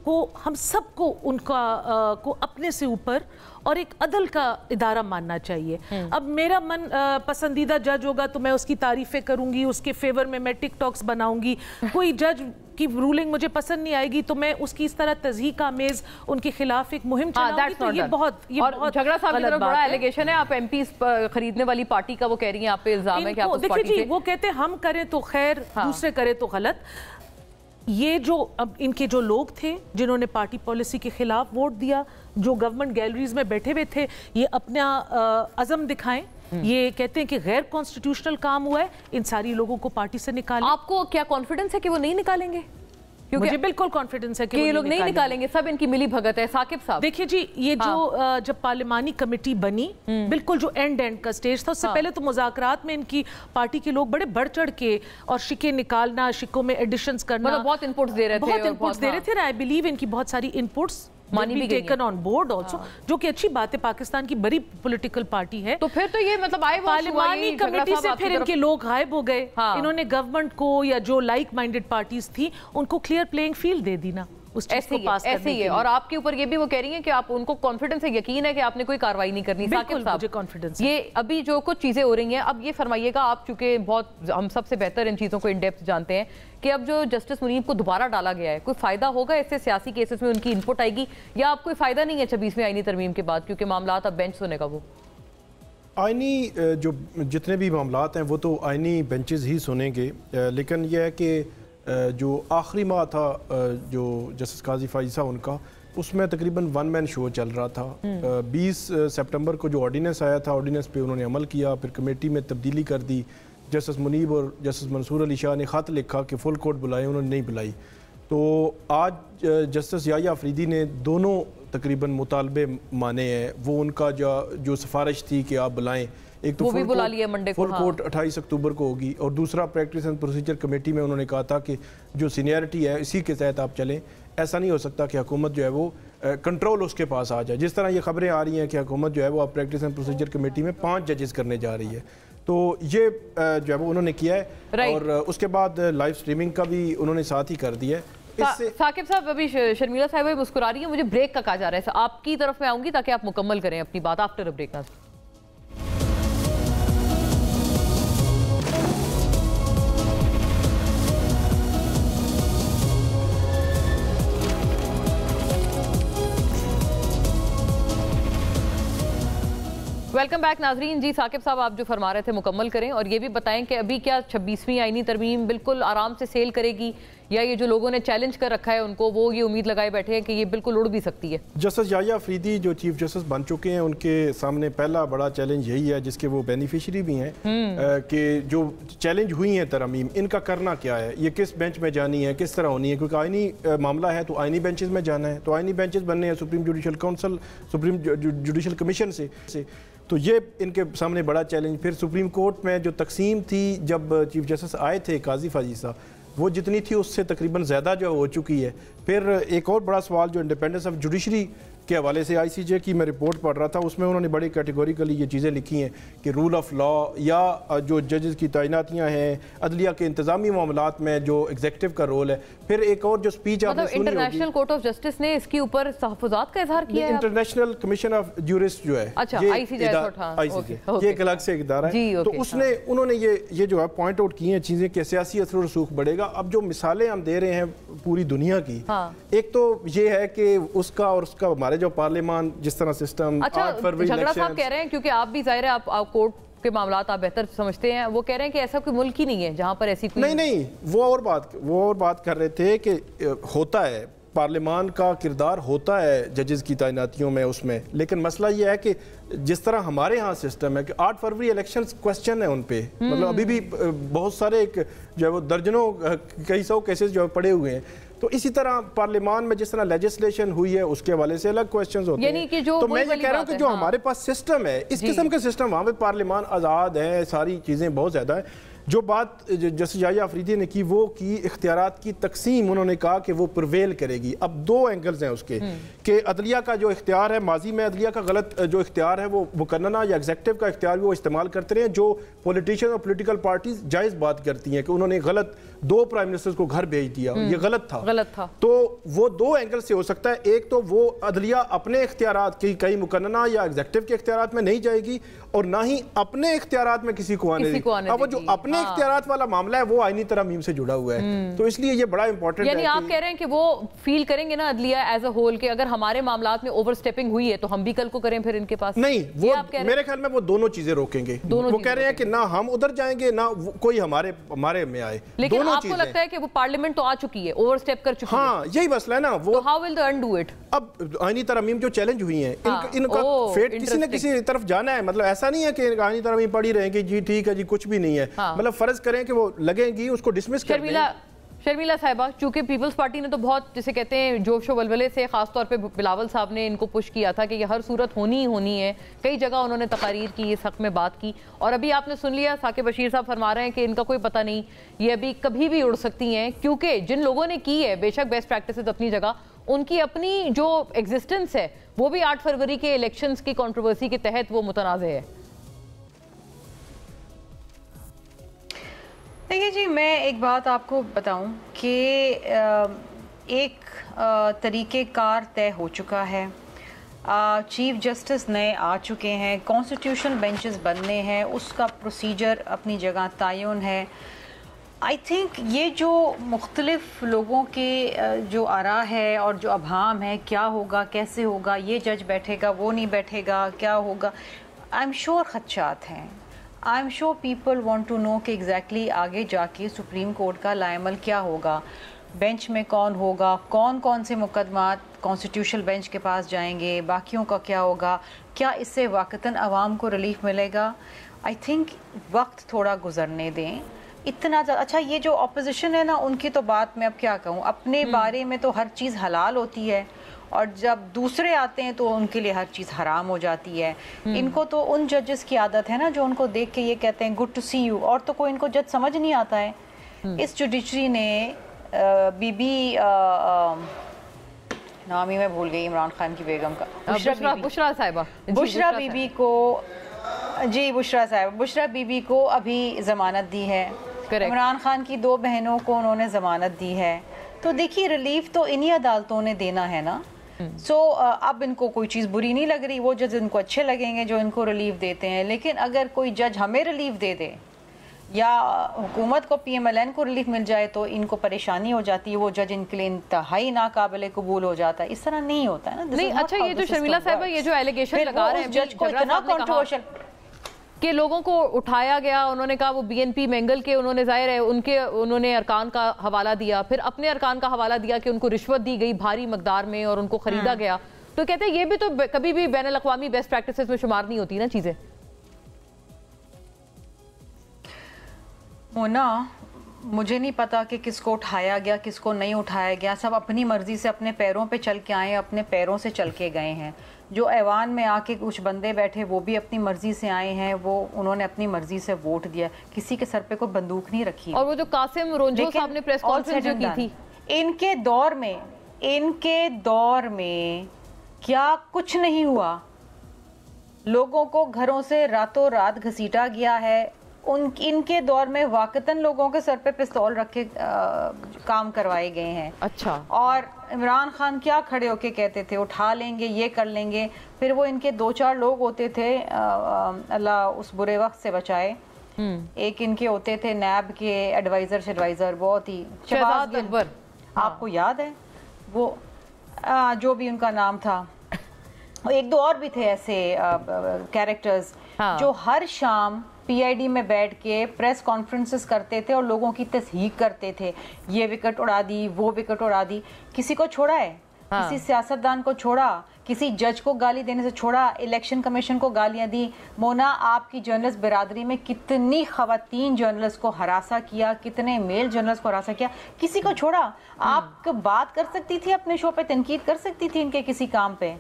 को, हम सबको उनका को अपने से ऊपर और एक अदल का इदारा मानना चाहिए। अब मेरा मन पसंदीदा जज होगा तो मैं उसकी तारीफें करूंगी, उसके फेवर में मैं टिकटॉक्स बनाऊंगी। कोई जज की रूलिंग मुझे पसंद नहीं आएगी तो मैं उसकी इस तरह तज़हीक आमेज उनके खिलाफ एक मुहिम चलाऊंगी। तो ये बहुत झगड़ा साहब की तरफ बड़ा एलिगेशन है, आप एमपी खरीदने वाली पार्टी का वो कह रही हैं, आप पे इल्जाम है कि आप उस पार्टी से। देखिए जी, वो कहते हैं हम करें तो खैर, दूसरे करें तो गलत। ये जो अब इनके जो लोग थे जिन्होंने पार्टी पॉलिसी के खिलाफ वोट दिया, जो गवर्नमेंट गैलरीज में बैठे हुए थे, ये अपना अज़म दिखाएं। ये कहते हैं कि गैर कॉन्स्टिट्यूशनल काम हुआ है, इन सारी लोगों को पार्टी से निकालें। आपको क्या कॉन्फिडेंस है कि वो नहीं निकालेंगे? मुझे बिल्कुल कॉन्फिडेंस है कि ये लोग नहीं निकालेंगे, सब इनकी मिली भगत है। साकिब साहब देखिए जी, ये जो जब पार्लिमानी कमेटी बनी, बिल्कुल जो एंड का स्टेज था, उससे पहले तो मुज़ाकरात में इनकी पार्टी के लोग बड़े बढ़ चढ़ के और शिके निकालना, शिकों में एडिशंस करना, बहुत इनपुट्स दे रहे थे। आई बिलीव इनकी बहुत सारी इनपुट्स मानी भी टेकन ऑन बोर्ड ऑल्सो, जो कि अच्छी बात है। पाकिस्तान की बड़ी पॉलिटिकल पार्टी है। तो फिर तो ये मतलब पार्लिमानी कमेटी से फिर इनके लोग गायब हो गए। इन्होंने गवर्नमेंट को या जो लाइक माइंडेड पार्टीज थी उनको क्लियर प्लेइंग फील्ड दे दी ना, उस चीज को पास करने के लिए। और आपके ऊपर ये भी वो कह रही हैं कि आप उनको कॉन्फिडेंस है, यकीन है कि आपने कोई कार्रवाई नहीं करनी। बिल्कुल मुझे कॉन्फिडेंस। ये अभी जो कुछ चीजें हो रही हैं, अब ये फरमाइएगा, आप चूंकि बहुत हम सबसे बेहतर इन चीजों को इन डेप्थ जानते हैं, कि अब जो जस्टिस मुनीब को दोबारा डाला गया है, कोई फायदा होगा इससे? सियासी केसेस में उनकी इनपुट आएगी या आप कोई फायदा नहीं है 26वीं आईनी तरमीम के बाद, क्योंकि मामला अब बेंच सुनेगा? वो आईनी जो जितने भी मामला हैं वो तो आईनी बेंचेस ही सुनेंगे, लेकिन यह है कि जो आखिरी माह था जो जस्टिस काजी फाइज़ साहब उनका, उसमें तकरीबन वन मैन शो चल रहा था। 20 सितंबर को जो ऑर्डिनेंस आया था, ऑर्डिनेंस पे उन्होंने अमल किया, फिर कमेटी में तब्दीली कर दी। जस्टिस मुनीब और जस्टिस मंसूर अली शाह ने ख़त लिखा कि फुल कोर्ट बुलाएं, उन्होंने नहीं बुलाई। तो आज जस्टिस याह्या अफरीदी ने दोनों तकरीबन मुतालबे माने हैं। वो उनका जो सिफारिश थी कि आप बुलाएं, एक तो फुल कोर्ट 28 अक्टूबर को होगी, और दूसरा प्रैक्टिस एंड प्रोसीजर कमेटी में उन्होंने कहा था कि जो सीनियरिटी है इसी के तहत आप चलें। ऐसा नहीं हो सकता कि हुकूमत जो है वो कंट्रोल उसके पास आ जाए। जिस तरह ये खबरें आ रही हैं कि हुकूमत जो है वो आप प्रैक्टिस एंड प्रोसीजर कमेटी में 5 जजेस करने जा रही है, तो ये जो है वो उन्होंने किया है। और उसके बाद लाइव स्ट्रीमिंग का भी उन्होंने साथ ही कर दिया है। साकिब साहब, अभी शर्मिला साहिबा मुस्कुरा रही है, मुझे ब्रेक का कहा जा रहा है। आपकी तरफ में आऊंगी ताकि आप मुकम्मल करें अपनी बात आफ्टर अ ब्रेक। ना वेलकम बैक नाजरीन। जी साकिब साहब, आप जो फरमा रहे थे मुकम्मल करें और ये भी बताएं कि अभी क्या 26वीं आईनी तरमीम बिल्कुल आराम से सेल करेगी, या ये जो लोगों ने चैलेंज कर रखा है उनको, वो ये उम्मीद लगाए बैठे हैं कि ये बिल्कुल उड़ भी सकती है? जस्टिस याह्या अफरीदी जो चीफ जस्टिस बन चुके हैं, उनके सामने पहला बड़ा चैलेंज यही है, जिसके वो बेनिफिशरी भी हैं, कि जो चैलेंज हुई हैं तरमीम, इनका करना क्या है, ये किस बेंच में जानी है, किस तरह होनी है। क्योंकि आईनी मामला है तो आईनी बेंचेस में जाना है, तो आईनी बेंचेस बनने हैं supreme judicial council, supreme judicial commission से। तो ये इनके सामने बड़ा चैलेंज। फिर सुप्रीम कोर्ट में जो तकसीम थी जब चीफ जस्टिस आए थे काजी फाइज़ साहब, वो जितनी थी उससे तकरीबन ज़्यादा जो हो चुकी है। फिर एक और बड़ा सवाल जो इंडिपेंडेंस ऑफ जुडिशरी के हवाले से ICJ की मैं रिपोर्ट पढ़ रहा था, उसमें उन्होंने बड़ी कैटेगोरिकली ये चीज़ें लिखी हैं कि रूल ऑफ लॉ या जो जजेस की तैनातियाँ हैं, अदलिया के इंतज़ामी मामलात में जो एग्जीक्यूटिव का रोल है, फिर एक और जो स्पीच आपने सुनी होगी, इंटरनेशनल कोर्ट ऑफ जस्टिस ने इसके ऊपर तहफ़्फ़ुज़ात का इज़हार किया है। इंटरनेशनल कमीशन ऑफ ज्यूरिस्ट जो है, अच्छा, ICJ ये एक अलग से इदारा है, तो उसने उन्होंने ये जो है पॉइंट आउट की हैं चीज़ें कि सियासी असर और रसूख बढ़ेगा। अब जो मिसालें हम दे रहे हैं पूरी दुनिया की, एक तो ये है कि उसका और उसका हमारे जो पार्लियामान जिस तरह सिस्टम, अच्छा, झगड़ा साहब कह रहे हैं, क्योंकि आप भी जाहिर है आप कोर्ट के मामलात आप बेहतर समझते हैं, वो कह रहे हैं कि ऐसा कोई मुल्क ही नहीं है जहां पर ऐसी कोई नहीं, वो और बात कर रहे थे कि होता है, पार्लियामान का किरदार होता है जजेस की तैनातियों में उसमें, लेकिन मसला ये है कि जिस तरह हमारे यहाँ सिस्टम है कि 8 फरवरी इलेक्शंस क्वेश्चन है उन पे, मतलब अभी भी बहुत सारे जो है वो दर्जनों कई सौ केसेस जो है पड़े हुए हैं। तो इसी तरह पार्लियामान में जिस तरह लेजिस्लेशन हुई है उसके हवाले से अलग क्वेश्चंस होते हैं। कि जो तो मैं ये कह रहा हूँ कि जो हमारे पास सिस्टम है, इस किस्म के सिस्टम, वहाँ पे पार्लियामान आज़ाद है, सारी चीज़ें बहुत ज़्यादा है। जो बात जस्टिस याहिया अफरीदी ने की वो की इख्तियारात की तकसीम, उन्होंने कहा कि वो प्रिवेल करेगी। अब 2 एंगल्स हैं उसके कि अदलिया का जो इख्तियार है, माजी में अदलिया का गलत जो इख्तियार है वो मुकन्नना या एग्जीक्यूटिव का इख्तियार भी वो इस्तेमाल करते रहे, जो पॉलिटिशियन और पॉलिटिकल पार्टीज जायज़ बात करती हैं कि उन्होंने गलत 2 प्राइम मिनिस्टर्स को घर भेज दिया, ये गलत था। तो वो 2 एंगल से हो सकता है। एक तो वो अदलिया अपने इख्तियारात की कई मुकन्नना या एग्जीक्यूटिव के इख्तियारात में नहीं जाएगी और ना ही अपने इख्तियारात में किसी को आने देगी। अब वो जो अपने इख्तियारात वाला मामला है वो आईनी तरमीम से जुड़ा हुआ है, तो इसलिए ये बड़ा इंपॉर्टेंट है। यानी आप कह रहे हैं कि वो फील करेंगे ना अदलिया एज अ होल कि अगर हमारे मामलात में ओवरस्टेपिंग हुई है तो हम भी कल को करें फिर इनके पास नहीं, वो मेरे ख्याल में वो दोनों चीजें रोकेंगे। वो कह रहे हैं कि ना हम उधर जाएंगे ना कोई हमारे में आए। लेकिन आपको लगता है कि वो पार्लियामेंट तो आ चुकी है, ओवरस्टेप कर चुकी है। हाँ, यही मसला है ना। वो how will they undo it? अब आईनी तरमीम जो चैलेंज हुई है इनका फेट किसी न किसी तरफ जाना है। मतलब ऐसा नहीं है कि आईनी तरमीम पड़ी रहेंगे जी ठीक है जी कुछ भी नहीं है। मतलब फर्ज करें कि वो लगेगी उसको डिसमिस कर दें। शर्मिला साहिबा, चूंकि पीपल्स पार्टी ने तो बहुत जिसे कहते हैं जोश व वलवले से, खासतौर पे बिलावल साहब ने इनको पुश किया था कि ये हर सूरत होनी ही होनी है, कई जगह उन्होंने तकारीर की, इस हक में बात की, और अभी आपने सुन लिया साकिब बशीर साहब फरमा रहे हैं कि इनका कोई पता नहीं, ये अभी कभी भी उड़ सकती हैं, क्योंकि जिन लोगों ने की है बेशक बेस्ट प्रैक्टिसेस अपनी जगह, उनकी अपनी जो एग्जिस्टेंस है वो भी 8 फरवरी के इलेक्शंस की कंट्रोवर्सी के तहत वो मुतनाज़ है। देखिए जी, मैं एक बात आपको बताऊं कि एक तरीक़ेकार तय हो चुका है, चीफ जस्टिस नए आ चुके हैं, कॉन्स्टिट्यूशन बेंचेस बनने हैं, उसका प्रोसीजर अपनी जगह तयन है। आई थिंक ये जो मुख्तलिफ लोगों के जो आरा है और जो अभाम है, क्या होगा कैसे होगा, ये जज बैठेगा वो नहीं बैठेगा, क्या होगा, आई एम श्योर खदशात हैं। I am sure people want to know कि एग्जैक्टली आगे जाके सुप्रीम कोर्ट का लाएमल क्या होगा, बेंच में कौन होगा, कौन कौन से मुकदमात कॉन्स्टिट्यूशनल बेंच के पास जाएंगे, बाकियों का क्या होगा, क्या इससे वाक़तन आवाम को रिलीफ मिलेगा। आई थिंक वक्त थोड़ा गुजरने दें। इतना अच्छा ये जो अपोजिशन है ना, उनकी तो बात मैं अब क्या कहूँ, अपने बारे में तो हर चीज़ हलाल होती है और जब दूसरे आते हैं तो उनके लिए हर चीज़ हराम हो जाती है। इनको तो उन जजेस की आदत है ना जो उनको देख के ये कहते हैं गुड टू सी यू, और तो कोई इनको जज समझ नहीं आता है। इस जुडिशरी ने बीबी नाम ही मैं भूल गई, इमरान खान की बेगम का, बुशरा साहिबा, बुशरा बीबी को, जी बुशरा बीबी को अभी ज़मानत दी है। इमरान खान की 2 बहनों को उन्होंने ज़मानत दी है। तो देखिए रिलीफ तो इन्हीं अदालतों ने देना है ना। अब इनको कोई चीज़ बुरी नहीं लग रही, वो जज इनको अच्छे लगेंगे जो इनको रिलीफ देते हैं। लेकिन अगर कोई जज हमें रिलीफ दे दे या हुकूमत को PMLN को रिलीफ मिल जाए तो इनको परेशानी हो जाती है, वो जज इनके लिए इंतहाई नाकाबिले कबूल हो जाता है। इस तरह नहीं होता है ना। नहीं, अच्छा ये जो शर्मिला साहिबा ये जो एलिगेशन लगा रहे हैं जज को इतना कंट्रोवर्शियल कि लोगों को उठाया गया, उन्होंने कहा वो BNP मेंगल के उन्होंने जाहिर है उन्होंने अरकान का हवाला दिया, फिर अपने अरकान का हवाला दिया कि उनको रिश्वत दी गई भारी मकदार में और उनको खरीदा गया। तो कहते हैं ये भी तो कभी भी बैनुल अक़वामी बेस्ट प्रैक्टिसेस में शुमार नहीं होती ना चीज़ें। मोना, मुझे नहीं पता कि किसको उठाया गया किसको नहीं उठाया गया, सब अपनी मर्जी से अपने पैरों पे चल के आए, अपने पैरों से चल के गए हैं। जो ऐवान में आके कुछ बंदे बैठे वो भी अपनी मर्जी से आए हैं, वो उन्होंने अपनी मर्जी से वोट दिया, किसी के सर पे कोई बंदूक नहीं रखी। और वो जो कासिम रोंजो साहब ने प्रेस कॉन्फ्रेंस जो की थी, इनके दौर में क्या कुछ नहीं हुआ? लोगों को घरों से रातों रात घसीटा गया है। इनके दौर में वाकतन लोगों के सर पे पिस्तौल रख के काम करवाए गए हैं। अच्छा। और इमरान खान क्या खड़े होके कहते थे, उठा लेंगे, ये कर लेंगे। फिर वो इनके 2-4 लोग होते थे, अल्लाह उस बुरे वक्त से बचाए। एक इनके होते थे नैब के एडवाइजर, बहुत ही शहबाज अकबर, आपको याद है वो, जो भी उनका नाम था। एक दो और भी थे ऐसे कैरेक्टर्स जो हर शाम पीआईडी में बैठ के प्रेस कॉन्फ्रेंसेस करते थे और लोगों की तस्हीक करते थे, ये विकेट उड़ा दी, वो विकेट उड़ा दी। किसी को छोड़ा है? किसी सियासतदान को छोड़ा? किसी जज को गाली देने से छोड़ा? इलेक्शन कमीशन को गालियां दी? मोना, आपकी जर्नलिस्ट बिरादरी में कितनी खवातीन जर्नलिस्ट को हरासा किया, कितने मेल जर्नलिस्ट को हरासा किया, किसी को छोड़ा? आप बात कर सकती थी अपने शो पे, तनकीद कर सकती थी इनके किसी काम पे।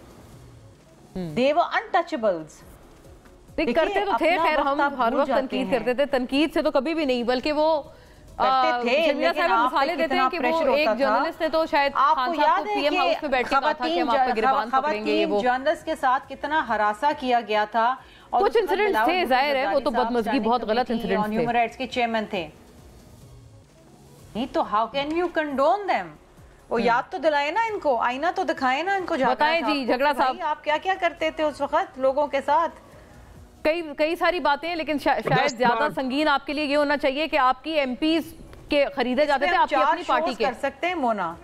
They were untouchables। करते तो थे, खैर हम हर वक्त तनकीद करते थे, तनकीद से तो कभी भी नहीं, बल्कि वो मिसालें देते हैं कि वो एक जर्नलिस्ट ने तो शायद आपको याद है पीएम हाउस में बैठ के कहा था कि हम आपका गिरबान पकड़ेंगे, ये वो जर्नलिस्ट के साथ कितना हरासा किया गया था। और कुछ इंसिडेंट्स थे, जाहिर है वो तो बदमज़गी, बहुत गलत इंसिडेंट्स थे। ह्यूमन राइट्स के चेयरमैन थे, नहीं तो how can you condone them? वो याद तो दिलाए ना इनको, आईना तो दिखाए ना इनको। बताएं जी झगड़ा साहब, आप क्या क्या करते थे उस वक्त लोगों के साथ? कई सारी बातें हैं, लेकिन शायद ज्यादा संगीन आपके लिए ये होना चाहिए कि आपकी एमपीज के खरीदे जाते थे आपकी अपनी पार्टी के। कर सकते हैं मोना,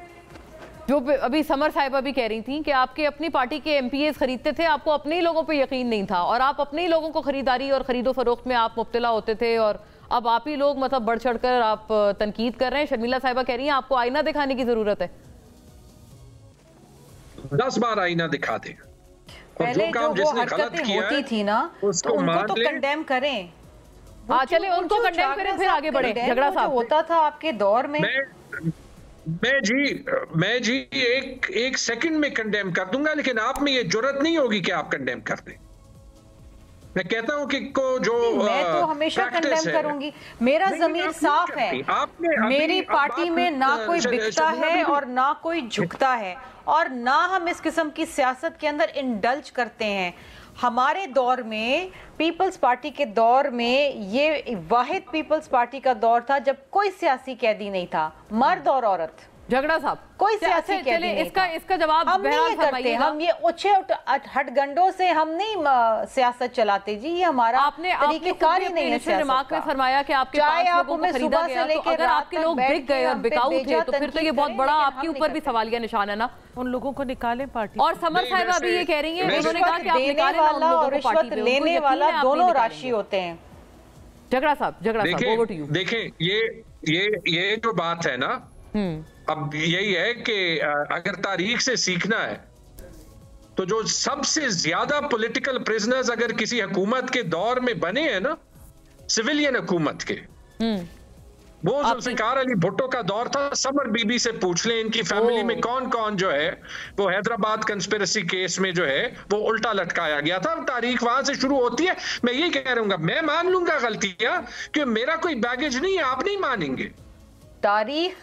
जो अभी समर साहिबा भी कह रही थी कि आपके अपनी पार्टी के एमपीएस खरीदते थे, आपको अपने ही लोगों पे यकीन नहीं था और आप अपने ही लोगों को खरीदारी और खरीदो फरोख्त में आप मुब्तला होते थे, और अब आप ही लोग मतलब बढ़ चढ़ कर आप तनकीद कर रहे हैं। शर्मिला साहिबा कह रही हैं आपको आईना दिखाने की जरूरत है। 10 बार आईना दिखा दे। पहले जो वो हरकतें होती थी ना, तो उनको तो कंडेम करें। हाँ चले, उनको कंडेम करें, फिर आगे बढ़े। झगड़ा साहब, होता था आपके दौर में। मैं जी एक सेकंड में कंडेम कर दूंगा, लेकिन आप में ये जुर्रत नहीं होगी कि आप कंडेम कर दें। मैं कहता हूं कि को जो मैं तो हमेशा कंडेम करूंगी, मेरा ज़मीर साफ है। मेरी पार्टी में ना कोई बिकता है और ना कोई झुकता है, और ना हम इस किस्म की सियासत के अंदर इंडल्ज करते हैं। हमारे दौर में, पीपल्स पार्टी के दौर में, ये वाहिद पीपल्स पार्टी का दौर था जब कोई सियासी कैदी नहीं था, मर्द और औरत। झगड़ा साहब, कोई सियासी कैदी नहीं था। इसका जवाब हम नहीं करते, हम ये ओछे हटगंडों से हम नहीं सियासत चलाते जी, ये हमारा तरीक़ेकार ही नहीं है सियासत का। फरमाया कि आपके चाहे आप उन्हें सुबह से लेकर अगर आपके लोग बिक गए और बिकाऊ थे तो फिर तो ये बहुत बड़ा आपके ऊपर भी सवालिया निशान है ना। उन लोगों को निकालें पार्टी। और समर साहिबा भी ये कह रही है, उन्होंने कहा कि आप निकालें वाला और रिश्वत लेने वाला दोनों राशि होते हैं। झगड़ा साहब, ओवर टू यू। देखें, ये जो बात है ना, अब यही है कि अगर तारीख से सीखना है तो जो सबसे ज्यादा पॉलिटिकल प्रिजनर्स अगर किसी हुकूमत के दौर में बने हैं ना, सिविलियन हुकूमत के, वो जुल्फिकार अली भुट्टो का दौर था। समर बीबी से पूछ लें इनकी फैमिली में कौन कौन जो है वो हैदराबाद कंस्पिरेसी केस में जो है वो उल्टा लटकाया गया था। तारीख वहां से शुरू होती है। मैं ये कह रहूंगा, मैं मान लूंगा गलतियां कि मेरा कोई बैगेज नहीं है, आप नहीं मानेंगे। तारीख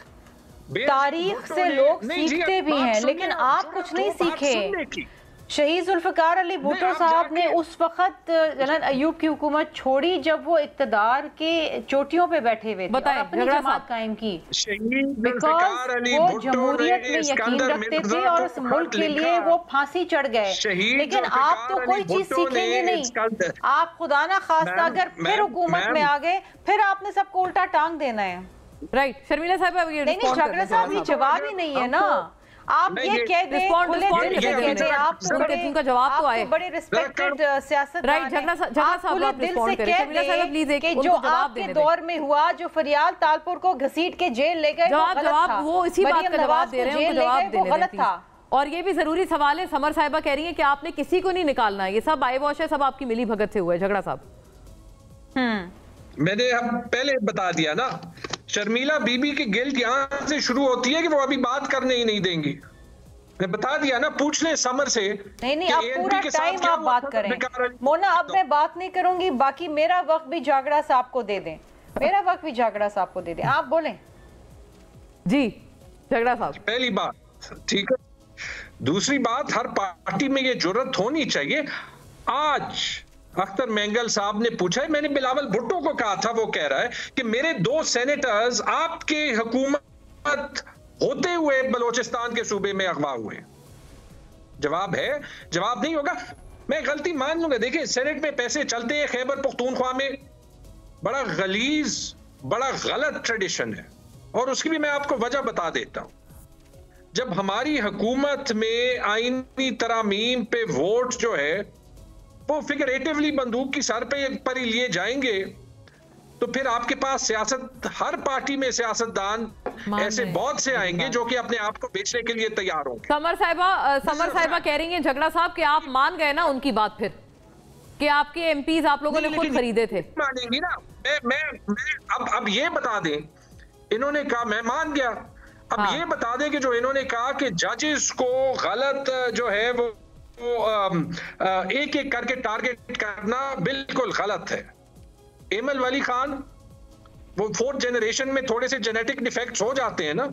से लोग सीखते भी हैं, लेकिन आप कुछ नहीं सीखे। शहीद जुल्फिकार अली भुट्टो साहब ने उस वक्त जनरल अयूब की हुकूमत छोड़ी जब वो इक्तदार के चोटियों पे बैठे हुए थे और अपनी जमात कायम की। बिकॉज वो जमहूरियत में यकीन रखते थे और उस मुल्क के लिए वो फांसी चढ़ गए। लेकिन आप तो कोई चीज सीखेंगे नहीं। आप खुदा ना खास्ता अगर फिर हुकूमत में आ गए, फिर आपने सबको उल्टा टांग देना है। राइट, शर्मिला साहब, नहीं झगड़ा साहब, ये जवाब ही नहीं है ना। आप ये कह दें, आप उनका जवाब तो आए, बड़े रिस्पेक्टेड सियासतदान, राइट, झगड़ा साहब आप दिल से कह दें कि जो आपके दौर में हुआ, जो फरियाल तालपुर को घसीट के जेल ले गए, जवाब वो इसी बात का जवाब दे रहे हैं, जवाब देने गलत था। और ये भी जरूरी सवाल है। समर साहिबा कह रही है कि आपने किसी को नहीं निकालना है, ये सब आई वॉश है, सब आपकी मिली भगत से हुआ है। झगड़ा साहब, मैंने पहले बता दिया ना, शर्मिला बीबी की गिल्ट यहां से शुरू होती है कि वो अभी बात करने ही नहीं देंगी। मैं बता दिया ना, पूछ ले समर से। नहीं, आप पूरा टाइम आप बात करें। मोना, अब मैं बात नहीं करूंगी, बाकी मेरा वक्त भी झगड़ा साहब को दे दें, मेरा वक्त भी झगड़ा साहब को दे दें। आप बोलें जी। झगड़ा साहब, पहली बात, ठीक है, दूसरी बात, हर पार्टी में ये जुर्रत होनी चाहिए। आज अख्तर मेंगल साहब ने पूछा है, मैंने बिलावल भुट्टो को कहा था, वो कह रहा है कि मेरे 2 सेनेटर्स आपके हुकूमत होते हुए बलोचिस्तान के सूबे में अगवा हुए। जवाब है, जवाब नहीं होगा, मैं गलती मान लूंगा। देखिए, सेनेट में पैसे चलते हैं, खैबर पख्तूनख्वा में बड़ा गलीज, बड़ा गलत ट्रेडिशन है, और उसकी भी मैं आपको वजह बता देता हूं। जब हमारी हुकूमत में आईनी तरामीम पे वोट जो है वो फिगरेटिवली बंदूक की सर पे पर ही लिए जाएंगे, तो फिर आपके पास सियासत, हर पार्टी में सियासतदान ऐसे बहुत से आएंगे जो कि अपने आप को बेचने के लिए तैयार होंगे। समर साहिबा कह रही हैं झगड़ा साहब कि आप मान गए ना उनकी बात, फिर कि आपके एमपीज आप लोगों ने खुद खरीदे थे। मानेंगी ना, मैं अब ये बता दें, इन्होंने कहा मैं मान गया, अब ये बता दें कि जो इन्होंने कहा कि जजेस को गलत जो है वो एक एक करके टारगेट करना बिल्कुल गलत है। एमल वली खान वो 4th जनरेशन में थोड़े से जेनेटिक डिफेक्ट्स हो जाते हैं ना,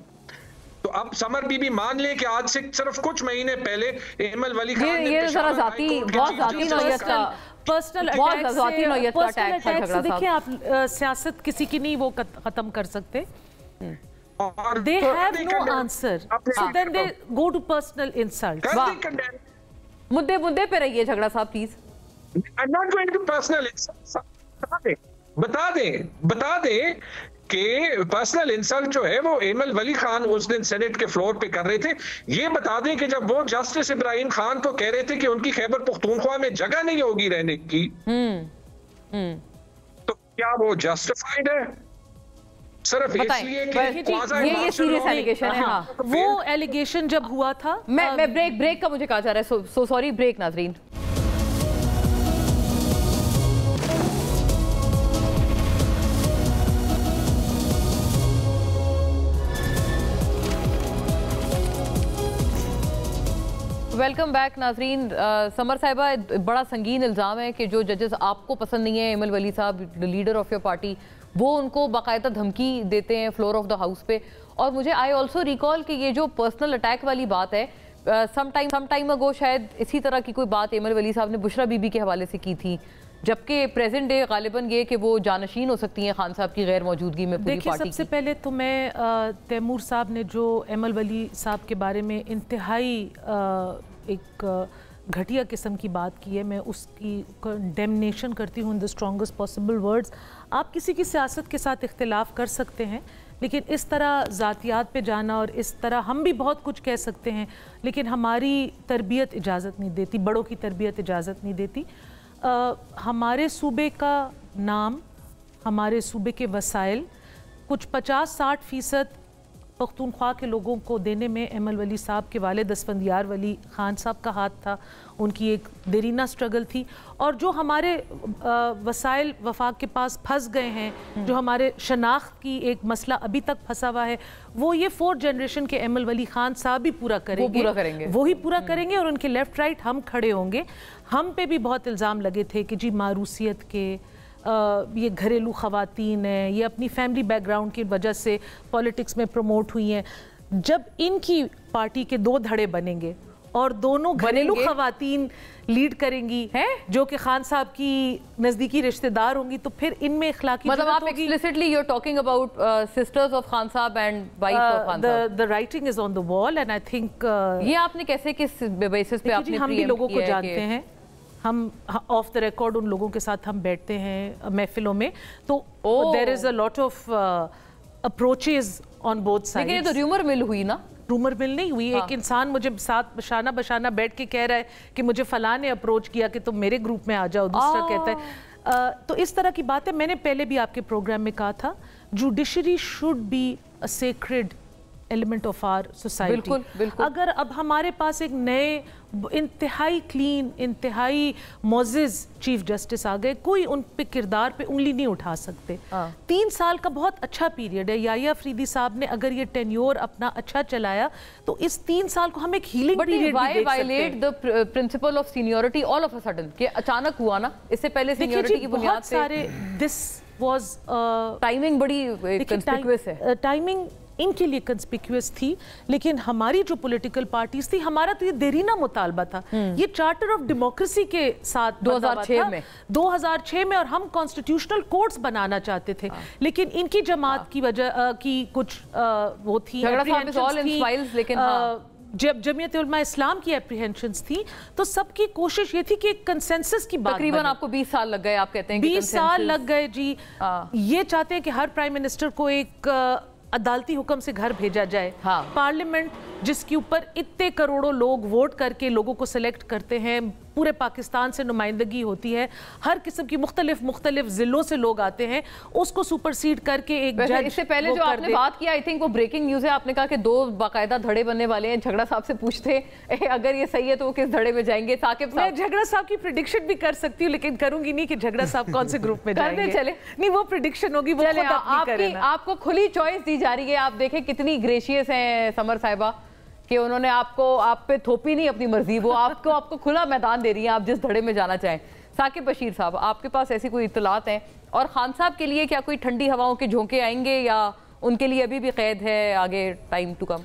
तो अब समर बीबी मान ले कि आज से सिर्फ कुछ महीने पहले एमल वली खान ने ये जरा जाती बहुत जाती नौयत का पर्सनल अटैक से देखिए आप सियासत किसी की नहीं वो खत्म कर सकते। They have no answer, so then they go to personal insults. मुद्दे पे रहिए झगड़ा साहब please. I'm not going to personal insults. बता दें कि पर्सनल इंसल्ट जो है वो एमल वली खान उस दिन सेनेट के फ्लोर पे कर रहे थे। ये बता दें कि जब वो जस्टिस इब्राहिम खान को कह रहे थे कि उनकी खैबर पख्तूनख्वा में जगह नहीं होगी रहने की, तो क्या वो जस्टिफाइड है? सिर्फ इसलिए कि ये सीरियस एलिगेशन है। हाँ, वो एलिगेशन जब हुआ था, मैं ब्रेक का मुझे कहा जा रहा है, सो सॉरी, ब्रेक नाजरीन। वेलकम बैक नाजरीन। समर साहिबा, बड़ा संगीन इल्ज़ाम है कि जो जजेस आपको पसंद नहीं है, एमल वली साहब the leader of your party, वो उनको बाकायदा धमकी देते हैं फ्लोर ऑफ द हाउस पे। और मुझे आई ऑल्सो रिकॉल कि ये जो पर्सनल अटैक वाली बात है, सम टाइम अगो शायद इसी तरह की कोई बात एमल वली साहब ने बुशरा बीबी के हवाले से की थी, जबकि प्रेजेंट डे गालिबन ये कि वो जानशीन हो सकती हैं खान साहब की गैर मौजूदगी में पूरी पार्टी। सबसे पहले तो मैं तैमूर साहब ने जो एमल वली साहब के बारे में इंतहाई एक घटिया किस्म की बात की है, मैं उसकी कंडेमनेशन करती हूँ in the strongest possible words. आप किसी की सियासत के साथ इख्तिलाफ कर सकते हैं, लेकिन इस तरह ज़ातियात पे जाना, और इस तरह हम भी बहुत कुछ कह सकते हैं लेकिन हमारी तरबियत इजाज़त नहीं देती, बड़ों की तरबियत इजाज़त नहीं देती। हमारे सूबे का नाम, हमारे सूबे के वसाइल कुछ 50-60% पख्तूनख्वा के लोगों को देने में एमल वली साहब के वालिद असफंदियार वली खान साहब का हाथ था, उनकी एक देरीना स्ट्रगल थी। और जो हमारे वसाइल वफाक के पास फंस गए हैं, जो हमारे शनाख्त की एक मसला अभी तक फंसा हुआ है, वो ये 4th जनरेशन के एमल वली खान साहब भी पूरा करेंगे, वही पूरा करेंगे, और उनके लेफ्ट राइट हम खड़े होंगे। हम पे भी बहुत इल्ज़ाम लगे थे कि जी मारूसियत के, ये घरेलू ख़वातीन हैं, ये अपनी फैमिली बैकग्राउंड की वजह से पॉलिटिक्स में प्रमोट हुई हैं। जब इनकी पार्टी के 2 धड़े बनेंगे और दोनों घरेलू ख़वातीन लीड करेंगी हैं, जो कि खान साहब की नज़दीकी रिश्तेदार होंगी, तो फिर इनमें इखलाकी मतलब आप explicitly you are talking about sisters of Khan साहब एंड वाइफ ऑफ खान साहब। The writing is on the wall and I think ये आपने कैसे, किस बेसिस पे आपने? हम भी लोगों को जानते हैं, हम ऑफ द रिकॉर्ड उन लोगों के साथ हम बैठते हैं महफिलों में, तो there is a lot of approaches on both sides. लेकिन ये तो रूमर मिल हुई ना? रूमर मिल नहीं हुई। एक इंसान मुझे साथ शाना बशाना बैठ के कह रहा है कि मुझे फलां ने अप्रोच किया कि तुम मेरे ग्रुप में आ जाओ, दूसरा कहता है तो इस तरह की बात है। मैंने पहले भी आपके प्रोग्राम में कहा था, judiciary should be a sacred element of our society. बिल्कुल। अगर अब हमारे पास एक नए इंतहाई क्लीन, इंतहाई मोजिज चीफ जस्टिस आ गए, कोई उन पे किरदार पे उंगली नहीं उठा सकते। 3 साल का बहुत अच्छा पीरियड है। याया अफरीदी साहब ने अगर ये टेन्योर अपना अच्छा चलाया तो इस 3 साल को हम एक हीलिंग पीरियड भी देख violate the principle of seniority all of a sudden, कि अचानक हुआ ना, इससे पहले सीनियरिटी की बुनियाद पे सारे दिस वाज टाइमिंग बड़ी कंस्पिक्युअस है। टाइमिंग इनके लिए कंस्पिक्यूअस थी, लेकिन हमारी जो पॉलिटिकल पार्टीज थी, हमारा तो ये देरीना मुतालबा था, ये चार्टर ऑफ डेमोक्रेसी के साथ 2006 में और हम कॉन्स्टिट्यूशनल कोर्ट्स बनाना चाहते थे, लेकिन इनकी जमात की वजह की कुछ वो थी, जब जमीयत उलमा इस्लाम की एप्रीहेंशंस थी, तो सबकी कोशिश ये थी कि एक कंसेंसस की बात, तकरीबन आपको 20 साल लग गए, आप कहते हैं 20 साल लग गए जी। ये चाहते हैं कि हर प्राइम मिनिस्टर को एक अदालती हुक्म से घर भेजा जाए। पार्लियामेंट जिसके ऊपर इतने करोड़ों लोग वोट करके लोगों को सिलेक्ट करते हैं, पूरे पाकिस्तान से नुमाइंदगी होती है, हर किस्म की मुख्तलिफ जिलों से लोग आते हैं, उसको सुपरसीड करके एक जज। इससे पहले जो आपने बात किया, आई थिंक वो ब्रेकिंग न्यूज़ है, आपने कहा कि 2 बाकायदा धड़े बनने वाले हैं। झगड़ा साहब से पूछते अगर ये सही है तो वो किस धड़े में जाएंगे? साकिब साहब, मैं झगड़ा साहब की प्रिडिक्शन भी कर सकती हूँ, लेकिन करूंगी नहीं कि झगड़ा साहब कौन से ग्रुप में जाएंगे। चले नहीं, वो प्रिडिक्शन होगी, वो आपको खुली चॉइस दी जा रही है। आप देखें कितनी ग्रेशियस हैं समर साहिबा कि उन्होंने आप पे थोपी नहीं अपनी मर्जी, वो आपको खुला मैदान दे रही है, आप जिस धड़े में जाना चाहें। साकिब बशीर साहब, आपके पास ऐसी कोई इत्तलात हैं? और खान साहब के लिए क्या कोई ठंडी हवाओं के झोंके आएंगे या उनके लिए अभी भी कैद है, आगे टाइम टू कम?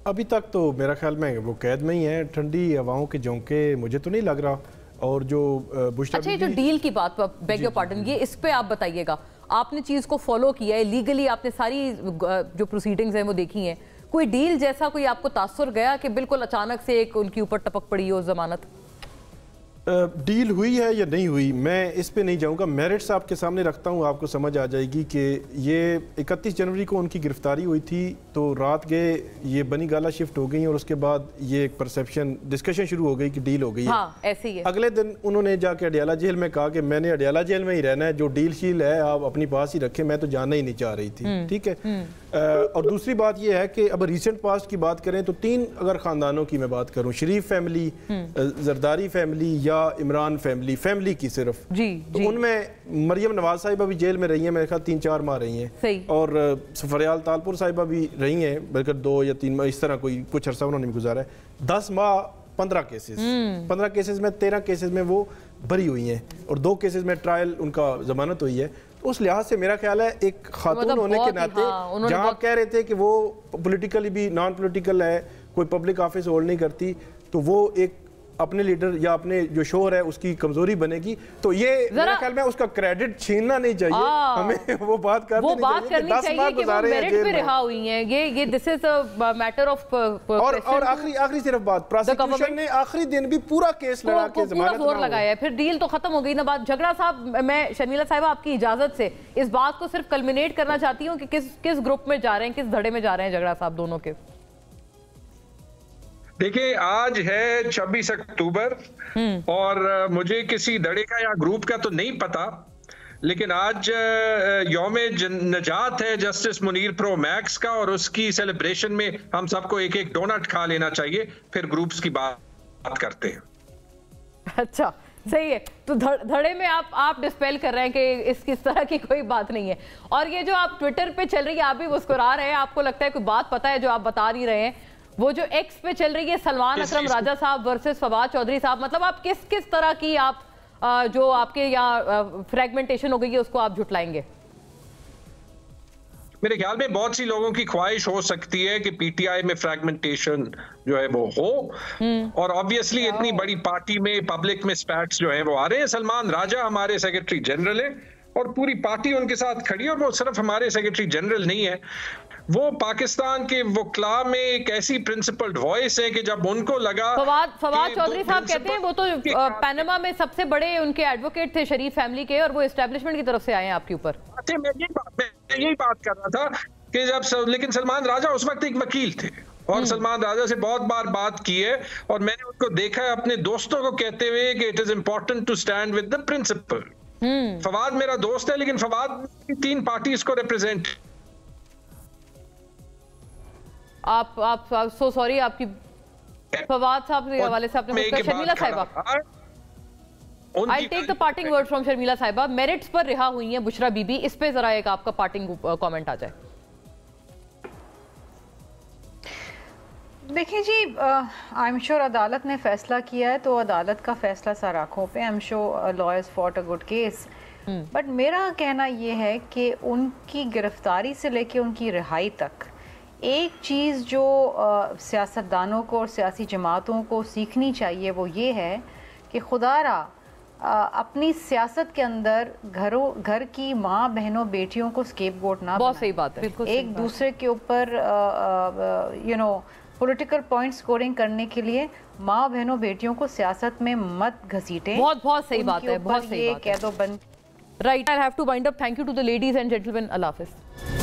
अभी तक तो मेरा ख्याल में वो कैद में ही है, ठंडी हवाओं के झोंके मुझे तो नहीं लग रहा। और जो अच्छा, जो डील की बात, बेग योर पार्डन, ये इस पे आप बताइएगा, आपने चीज़ को फॉलो किया है लीगली, आपने सारी जो प्रोसीडिंग्स हैं वो देखी हैं, कोई डील जैसा कोई आपको तासुर गया कि बिल्कुल अचानक से एक उनकी ऊपर टपक पड़ी हो जमानत? डील हुई है या नहीं हुई, मैं इस पे नहीं जाऊंगा, मेरिट्स आपके सामने रखता हूं, आपको समझ आ जाएगी कि ये 31 जनवरी को उनकी गिरफ्तारी हुई थी, तो रात गए ये बनी गाला शिफ्ट हो गई और उसके बाद ये एक परसेप्शन डिस्कशन शुरू हो गई कि डील हो गई है। हाँ, ऐसे ही है। अगले दिन उन्होंने जाके अडियाला जेल में कहा कि मैंने अडियाला जेल में ही रहना है, जो डील शील है आप अपनी पास ही रखें, मैं तो जाना ही नहीं चाह रही थी। ठीक है। और दूसरी बात यह है कि अब रिसेंट पास्ट की बात करें तो 3 अगर खानदानों की मैं बात करूं, शरीफ फैमिली, जरदारी फैमिली या इमरान फैमिली की सिर्फ तो उनमें मरियम नवाज साहिबा भी जेल में रही हैं, मेरे ख्याल 3-4 माह रही हैं, और फरियाल तालपुर साहिबा भी रही हैं, बल्कि 2 या 3 माह इस तरह कोई कुछ अरसा उन्होंने भी गुजारा है। 10 माह 15 केसेस, 15 केसेस में 13 केसेस में वो बरी हुई हैं और 2 केसेस में ट्रायल उनका जमानत हुई है। उस लिहाज से मेरा ख्याल है एक खातून होने के नाते, जहां आप कह रहे थे कि वो पॉलिटिकली भी नॉन पॉलिटिकल है, कोई पब्लिक ऑफिस होल्ड नहीं करती, तो वो एक अपने लीडर या अपने जो शोहर है उसकी कमजोरी बनेगी, तो ये मेरे ख्याल में उसका क्रेडिट छीनना नहीं चाहिए, हमें वो बात करनी चाहिए कि वो मेरिट पे रिहा हुई हैं। ये this is a matter of और आखिरी सिर्फ बात, प्रोसिक्यूशन ने आखिरी दिन भी पूरा केस लड़ा के पूरा जोर लगाया है, फिर डील तो खत्म हो गई ना बात। झगड़ा साहब, मैं शर्मिला साहिबा आपकी इजाजत से इस बात को सिर्फ कल्मिनेट करना चाहती हूँ कि किस ग्रुप में जा रहे हैं, किस धड़े में जा रहे हैं झगड़ा साहब दोनों के? देखिए, आज है 26 अक्टूबर और मुझे किसी धड़े का या ग्रुप का तो नहीं पता, लेकिन आज यौमे नजात है जस्टिस मुनीर प्रो मैक्स का, और उसकी सेलिब्रेशन में हम सबको एक डोनट खा लेना चाहिए, फिर ग्रुप्स की बात करते हैं। अच्छा, सही है। तो धड़े में आप डिस्पेल कर रहे हैं कि इस तरह की कोई बात नहीं है। और ये जो आप ट्विटर पे चल रही है, आप भी मुस्कुरा रहे हैं, आपको लगता है कोई बात पता है जो आप बता नहीं रहे हैं? वो जो एक्स पे चल रही है सलमान अकरम राजा साहब वर्सेस फवाद चौधरी साहब, मतलब आप किस तरह की आप जो आपके यहाँ फ्रेगमेंटेशन हो गई है उसको आप झुटलाएंगे? मेरे ख्याल में बहुत सी लोगों की ख्वाहिश हो सकती है कि पीटीआई में फ्रेगमेंटेशन जो है वो हो, और ऑब्वियसली इतनी बड़ी पार्टी में पब्लिक में स्पैट्स जो है वो आ रहे हैं। सलमान राजा हमारे सेक्रेटरी जनरल है और पूरी पार्टी उनके साथ खड़ी है, और वो सिर्फ हमारे सेक्रेटरी जनरल नहीं है, वो पाकिस्तान के वकला में एक ऐसी प्रिंसिपल्ड वॉइस है कि जब उनको लगा। फवाद चौधरी साहब कहते हैं वो तो पनामा में सबसे बड़े उनके एडवोकेट थे शरीफ फैमिली के, और वो एस्टेब्लिशमेंट की तरफ से आए हैं आपके ऊपर। मैं यही बात कर रहा था कि जब लेकिन सलमान राजा उस वक्त एक वकील थे और सलमान राजा से बहुत बार बात की है, और मैंने उनको देखा है अपने दोस्तों को कहते हुए कि it is important to stand with the principle. Fawad मेरा दोस्त है, लेकिन फवाद 3 पार्टीज को रिप्रेजेंट। आप सो सॉरी, आपकी फवाद साहब के हवाले से आपने शर्मिला साहिबा, I take the parting word from Sharmila साहिबा, मेरिट्स पर रिहा हुई हैं बुशरा बीबी, इस पे जरा एक आपका पार्टिंग कमेंट आ जाए। देखिए जी, आई एम श्योर अदालत ने फैसला किया है तो अदालत का फैसला सर आंखों पे, आई am sure lawyers fought a good case, but मेरा कहना ये है कि उनकी गिरफ्तारी से लेके उनकी रिहाई तक ایک چیز جو سیاستدانوں کو اور سیاسی جماعتوں کو سیکھنی چاہیے وہ یہ ہے کہ خدا را اپنی سیاست کے اندر گھر کی ماں بہنوں بیٹیوں کو اسکیپ گوٹ نہ بہت صحیح بات ہے، ایک دوسرے کے اوپر پولیٹیکل پوائنٹ سکورنگ کرنے کے لیے ماں بہنوں بیٹیوں کو سیاست میں مت گھسیٹیں. بہت صحیح بات ہے، بہت صحیح بات ہے. قید و بند. Right, I'll have to wind up. Thank you to the ladies and gentlemen. Allah Hafiz.